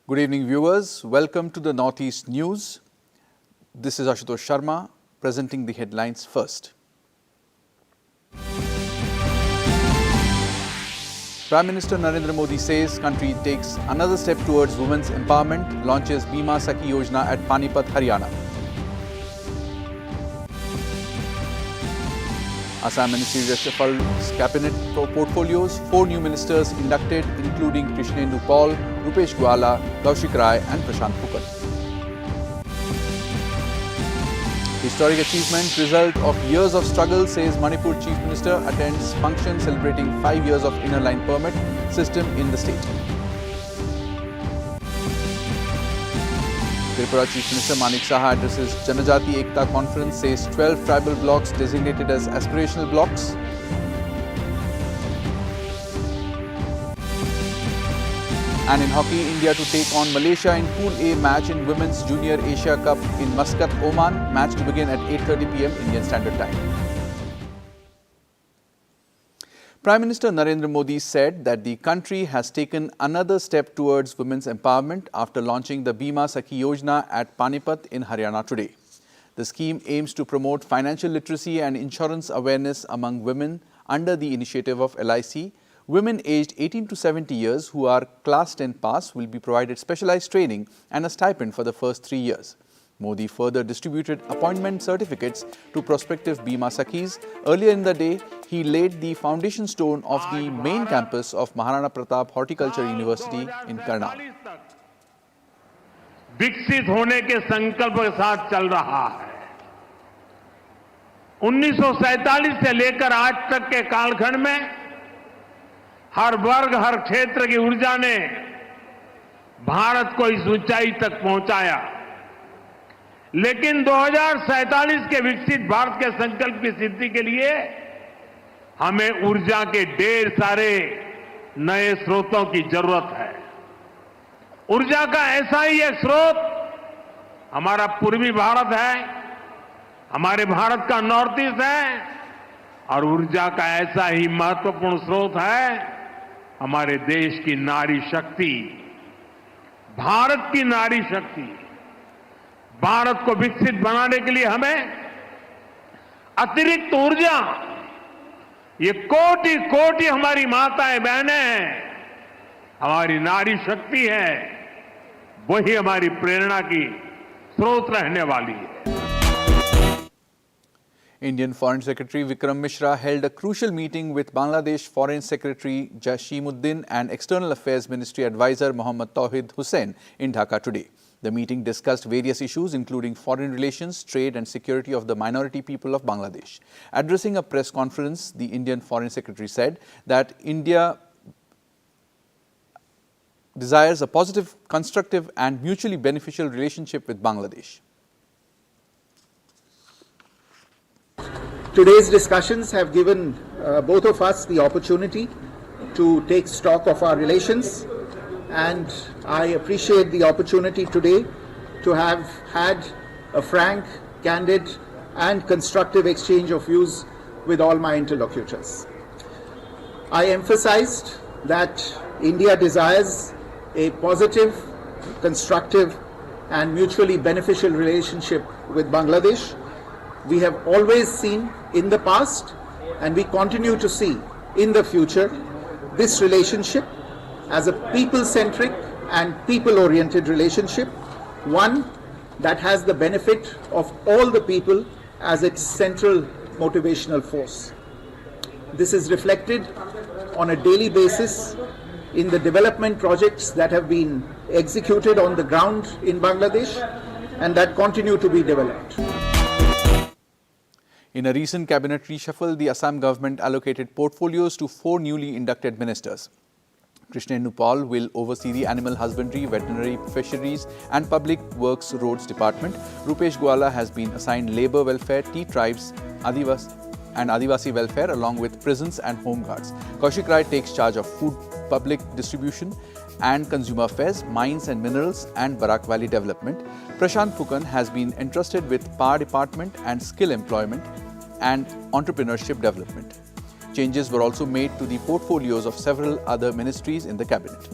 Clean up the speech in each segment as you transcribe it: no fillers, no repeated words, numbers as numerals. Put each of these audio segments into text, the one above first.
Good evening, viewers. Welcome to the Northeast News. This is Ashutosh Sharma presenting the headlines first. Prime Minister Narendra Modi says country takes another step towards women's empowerment, launches Bima Sakhi Yojana at Panipat, Haryana. Assam Ministry reshuffles cabinet portfolios, 4 new ministers inducted including Krishnendu Paul, Rupesh Gwala, Kaushik Rai and Prashant Phukan. Historic achievement, result of years of struggle, says Manipur Chief Minister, attends function celebrating 5 years of inner line permit system in the state. Tripura Chief Minister Manik Saha addresses Janajati Ekta Conference, says 12 tribal blocks designated as aspirational blocks. And in hockey, India to take on Malaysia in Pool A match in Women's Junior Asia Cup in Muscat, Oman. Match to begin at 8:30 p.m. Indian Standard Time. Prime Minister Narendra Modi said that the country has taken another step towards women's empowerment after launching the Bima Sakhi Yojana at Panipat in Haryana today. The scheme aims to promote financial literacy and insurance awareness among women under the initiative of LIC. Women aged 18 to 70 years who are Class 10 pass will be provided specialized training and a stipend for the first 3 years. Modi further distributed appointment certificates to prospective Bima Sakhis. Earlier in the day, he laid the foundation stone of the main campus of Maharana Pratap Horticulture University in Karnal. विकसित होने के संकल्प के साथ चल रहा है। 1947 से लेकर आज तक के कालखंड में हर वर्ग, हर क्षेत्र की ऊर्जा ने भारत को इस ऊंचाई तक पहुंचाया। लेकिन 2047 के विकसित भारत के संकल्प की सिद्धि के लिए हमें ऊर्जा के ढेर सारे नए स्रोतों की जरूरत है। ऊर्जा का ऐसा ही एक स्रोत हमारा पूर्वी भारत है, हमारे भारत का नॉर्थ ईस्ट है, और ऊर्जा का ऐसा ही महत्वपूर्ण स्रोत है हमारे देश की नारी शक्ति, भारत की नारी शक्ति। भारत को विकसित बनाने के लिए हमें अतिरिक्त ऊर्जा, ये कोटि कोटि हमारी माताएं बहनें हैं, हमारी नारी शक्ति है, वही हमारी प्रेरणा की स्रोत रहने वाली है। Indian Foreign Secretary Vikram Mishra held a crucial meeting with Bangladesh Foreign Secretary Jashimuddin and External Affairs Ministry Advisor Mohammad Tawhid Hussain in Dhaka today. The meeting discussed various issues including foreign relations, trade and security of the minority people of Bangladesh. Addressing a press conference, the Indian Foreign Secretary said that India desires a positive, constructive and mutually beneficial relationship with Bangladesh. Today's discussions have given both of us the opportunity to take stock of our relations, and I appreciate the opportunity today to have had a frank, candid and constructive exchange of views with all my interlocutors. I emphasized that India desires a positive, constructive and mutually beneficial relationship with Bangladesh. We have always seen in the past, and we continue to see in the future, this relationship as a people-centric and people-oriented relationship, one that has the benefit of all the people as its central motivational force. This is reflected on a daily basis in the development projects that have been executed on the ground in Bangladesh and that continue to be developed. In a recent cabinet reshuffle, the Assam government allocated portfolios to 4 newly inducted ministers. Krishnendu Paul will oversee the Animal Husbandry, Veterinary Fisheries and Public Works Roads Department. Rupesh Gwala has been assigned Labour Welfare, Tea Tribes, Adivasi Welfare along with Prisons and Home Guards. Kaushik Rai takes charge of Food Public Distribution and Consumer Affairs, Mines and Minerals and Barak Valley Development. Prashant Phukan has been entrusted with Power Department and Skill Employment and Entrepreneurship Development. Changes were also made to the portfolios of several other ministries in the cabinet.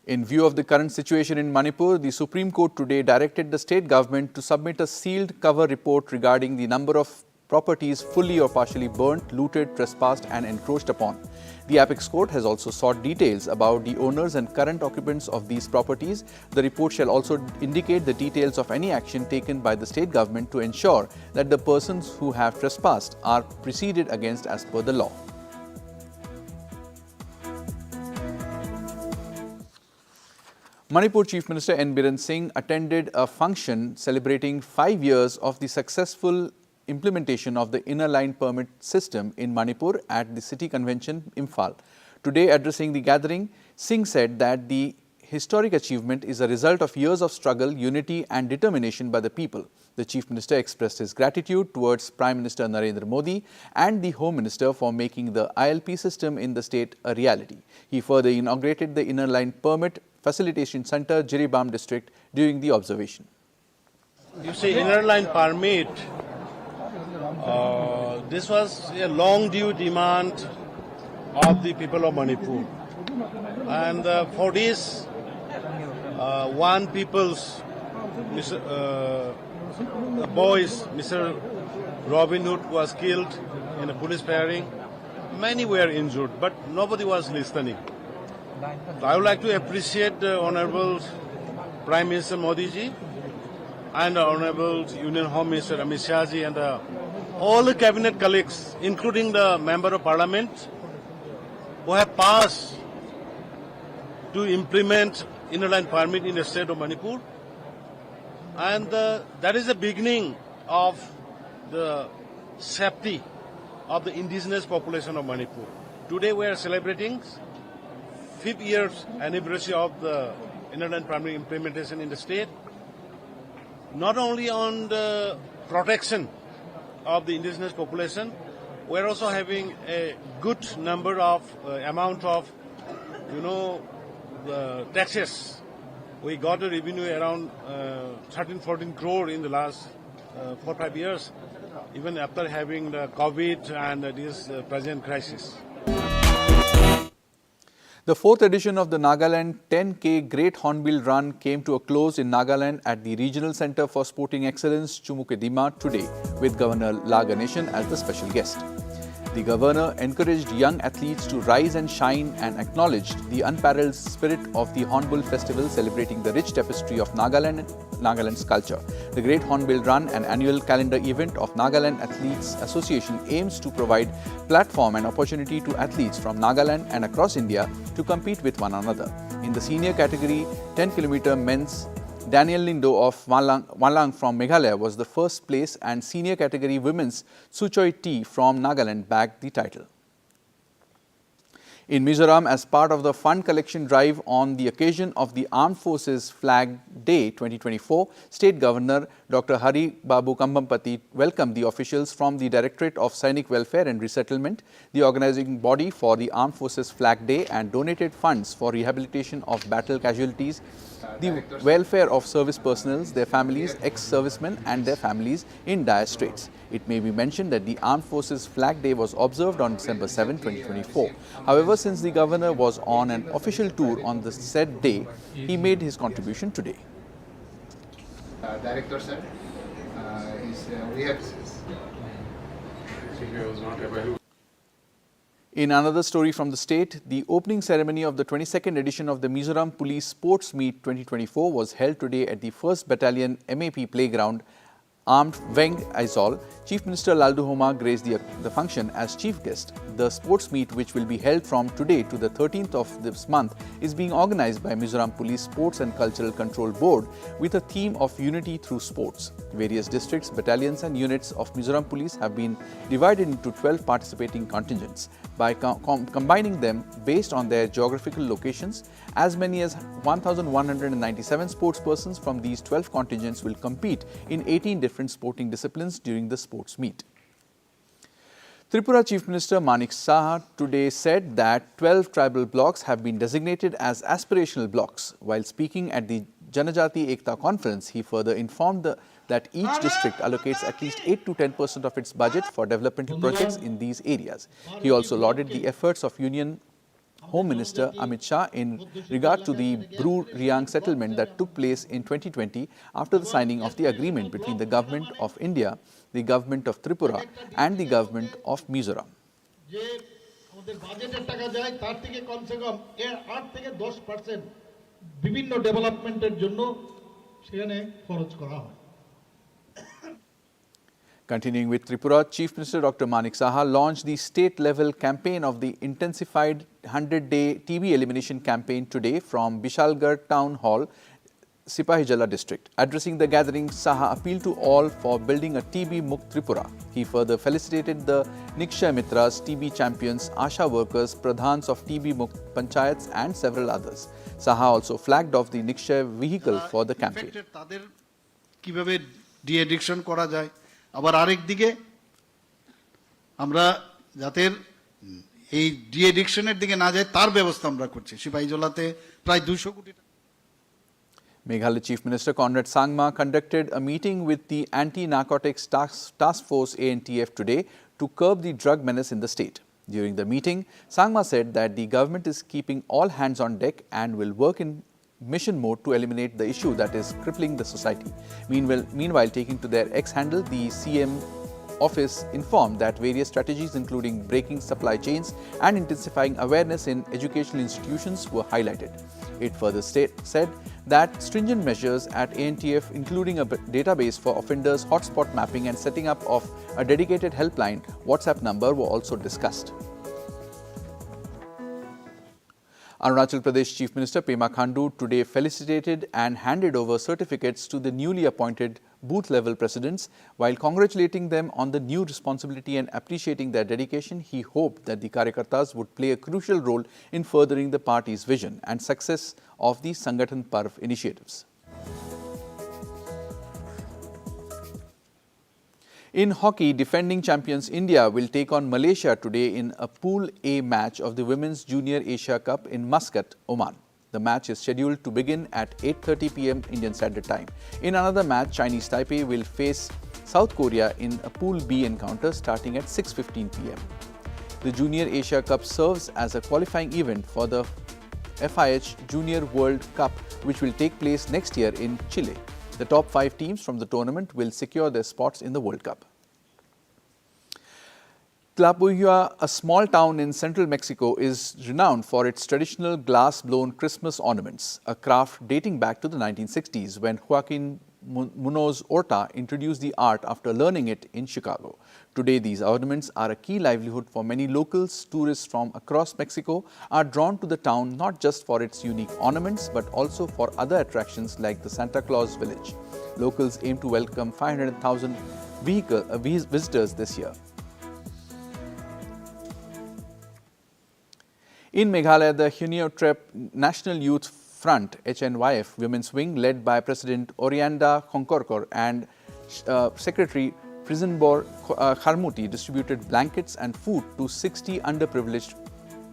In view of the current situation in Manipur, the Supreme Court today directed the state government to submit a sealed cover report regarding the number of properties fully or partially burnt, looted, trespassed and encroached upon. The Apex Court has also sought details about the owners and current occupants of these properties. The report shall also indicate the details of any action taken by the state government to ensure that the persons who have trespassed are proceeded against as per the law. Manipur Chief Minister N. Biren Singh attended a function celebrating 5 years of the successful implementation of the inner line permit system in Manipur at the City Convention, Imphal. Today, addressing the gathering, Singh said that the historic achievement is a result of years of struggle, unity and determination by the people. The Chief Minister expressed his gratitude towards Prime Minister Narendra Modi and the Home Minister for making the ILP system in the state a reality. He further inaugurated the inner line permit facilitation center, Jiribam district, during the observation. You see, inner line permit, this was a long due demand of the people of Manipur. And for this, one people's boys, Mr. Robin Hood was killed in a police firing. Many were injured, but nobody was listening. So I would like to appreciate the Honorable Prime Minister Modi ji and the Honorable Union Home Minister Amit Shah ji and all the cabinet colleagues, including the Member of Parliament, who have passed to implement inner line permit in the state of Manipur. And that is the beginning of the safety of the indigenous population of Manipur. Today we are celebrating 5th year's anniversary of the inner line permit implementation in the state. Not only on the protection of the indigenous population, we are also having a good number of amount of, taxes. We got a revenue around 13-14 crore in the last 4-5 years, even after having the COVID and this present crisis. The 4th edition of the Nagaland 10K Great Hornbill Run came to a close in Nagaland at the Regional Centre for Sporting Excellence, Chumukedima, today, with Governor La Ganeshan as the special guest. The Governor encouraged young athletes to rise and shine and acknowledged the unparalleled spirit of the Hornbill Festival, celebrating the rich tapestry of Nagaland's culture. The Great Hornbill Run, an annual calendar event of Nagaland Athletes Association, aims to provide platform and opportunity to athletes from Nagaland and across India to compete with one another. In the senior category, 10 km men's, Daniel Lindo of Walang from Meghalaya was the first place, and senior category women's Suchoi T from Nagaland bagged the title. In Mizoram, as part of the fund collection drive on the occasion of the Armed Forces Flag Day 2024, State Governor Dr. Hari Babu Kambampati welcomed the officials from the Directorate of Sainik Welfare and Resettlement, the organizing body for the Armed Forces Flag Day, and donated funds for rehabilitation of battle casualties, the welfare of service personnel, their families, ex-servicemen and their families in dire straits. It may be mentioned that the Armed Forces Flag Day was observed on December 7, 2024. However, since the Governor was on an official tour on the said day, he made his contribution today. Director sir, we have. In another story from the state, the opening ceremony of the 22nd edition of the Mizoram Police Sports Meet 2024 was held today at the 1st Battalion MAP Playground, Armed Weng Aizol. Chief Minister Laldu Homa graced the function as chief guest. The sports meet, which will be held from today to the 13th of this month, is being organized by Mizoram Police Sports and Cultural Control Board with a theme of unity through sports. Various districts, battalions and units of Mizoram Police have been divided into 12 participating contingents. By combining them based on their geographical locations, as many as 1,197 sportspersons from these 12 contingents will compete in 18 different sporting disciplines during the sports meet. Tripura Chief Minister Manik Saha today said that 12 tribal blocks have been designated as aspirational blocks. While speaking at the Janajati Ekta conference, he further informed that each district allocates at least 8 to 10% of its budget for developmental projects in these areas. He also lauded the efforts of Union Home Minister Amit Shah in regard to the Bru-Riang settlement that took place in 2020 after the signing of the agreement between the Government of India, the Government of Tripura and the Government of Mizoram. আমাদের বাজেটের টাকা যায় তার থেকে কমসে কম 8 থেকে 10% বিভিন্ন ডেভেলপমেন্টের জন্য সেখানে খরচ করা হয়। Continuing with Tripura, Chief Minister Dr. Manik Saha launched the state-level campaign of the intensified 100-day TB elimination campaign today from Bishalgarh Town Hall, Sipahijala district. Addressing the gathering, Saha appealed to all for building a TB Mukt Tripura. He further felicitated the Nikshay Mitras, TB champions, Asha workers, Pradhans of TB Mukt Panchayats and several others. Saha also flagged off the Nikshay vehicle for the campaign. তাদের কিভাবে D-addiction করা যায়, আবার আরেক দিকে আমরা যাতে এই ডি-অ্যাডিকশনের দিকে না যায় তার ব্যবস্থা আমরা করছি। সিপাহীজলাতে প্রায় 200 কোটি। Meghalaya Chief Minister Conrad Sangma conducted a meeting with the Anti-Narcotics Task Force ANTF today to curb the drug menace in the state. During the meeting, Sangma said that the government is keeping all hands on deck and will work in mission mode to eliminate the issue that is crippling the society. Meanwhile, taking to their X handle, the CM office informed that various strategies including breaking supply chains and intensifying awareness in educational institutions were highlighted. It further said that stringent measures at ANTF, including a database for offenders, hotspot mapping and setting up of a dedicated helpline WhatsApp number were also discussed. Arunachal Pradesh Chief Minister Pema Khandu today felicitated and handed over certificates to the newly appointed booth-level presidents. While congratulating them on the new responsibility and appreciating their dedication, he hoped that the Karyakartas would play a crucial role in furthering the party's vision and success of the Sangathan Parv initiatives. In hockey, defending champions India will take on Malaysia today in a Pool A match of the Women's Junior Asia Cup in Muscat, Oman. The match is scheduled to begin at 8:30 p.m. Indian Standard Time. In another match, Chinese Taipei will face South Korea in a Pool B encounter starting at 6:15 p.m. The Junior Asia Cup serves as a qualifying event for the FIH Junior World Cup, which will take place next year in Chile. The top 5 teams from the tournament will secure their spots in the World Cup. Tlalpujahua, a small town in central Mexico, is renowned for its traditional glass-blown Christmas ornaments, a craft dating back to the 1960s when Joaquin Munoz Orta introduced the art after learning it in Chicago. Today, these ornaments are a key livelihood for many locals. Tourists from across Mexico are drawn to the town not just for its unique ornaments, but also for other attractions like the Santa Claus Village. Locals aim to welcome 500,000 visitors this year. In Meghalaya, the Huniotrep National Youth Front HNYF Women's Wing, led by President Orianda Khonkorkor and Secretary Prisenbor Kharmuti, distributed blankets and food to 60 underprivileged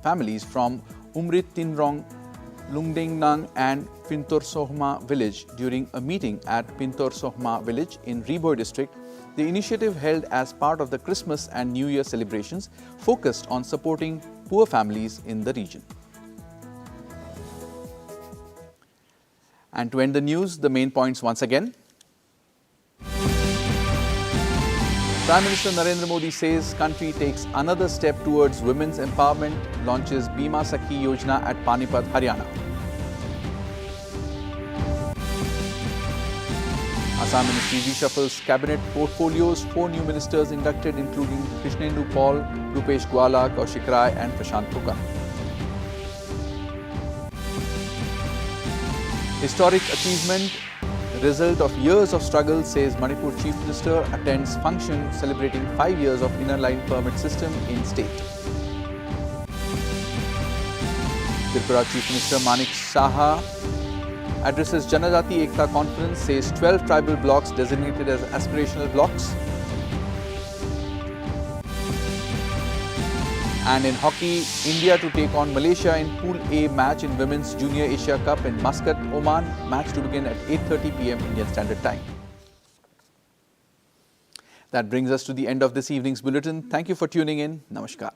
families from Umrit Tinrong, Lungdengnang and Pintor Sohma village during a meeting at Pintor Sohma village in Riboy district. The initiative, held as part of the Christmas and New Year celebrations, focused on supporting poor families in the region. And to end the news, the main points once again. Prime Minister Narendra Modi says country takes another step towards women's empowerment, launches Bima Sakhi Yojana at Panipat, Haryana. Assam Ministry reshuffles cabinet portfolios, 4 new ministers inducted including Krishnendu Paul, Rupesh Gwala, Kaushik Rai and Prashant Phukan. Historic achievement, result of years of struggle, says Manipur Chief Minister, attends function celebrating 5 years of inner line permit system in state. Tripura Chief Minister Manik Saha addresses Janajati Ekta Conference, says 12 tribal blocks designated as aspirational blocks. And in hockey, India to take on Malaysia in Pool A match in Women's Junior Asia Cup in Muscat, Oman. Match to begin at 8:30 p.m. Indian Standard Time. That brings us to the end of this evening's bulletin. Thank you for tuning in. Namaskar.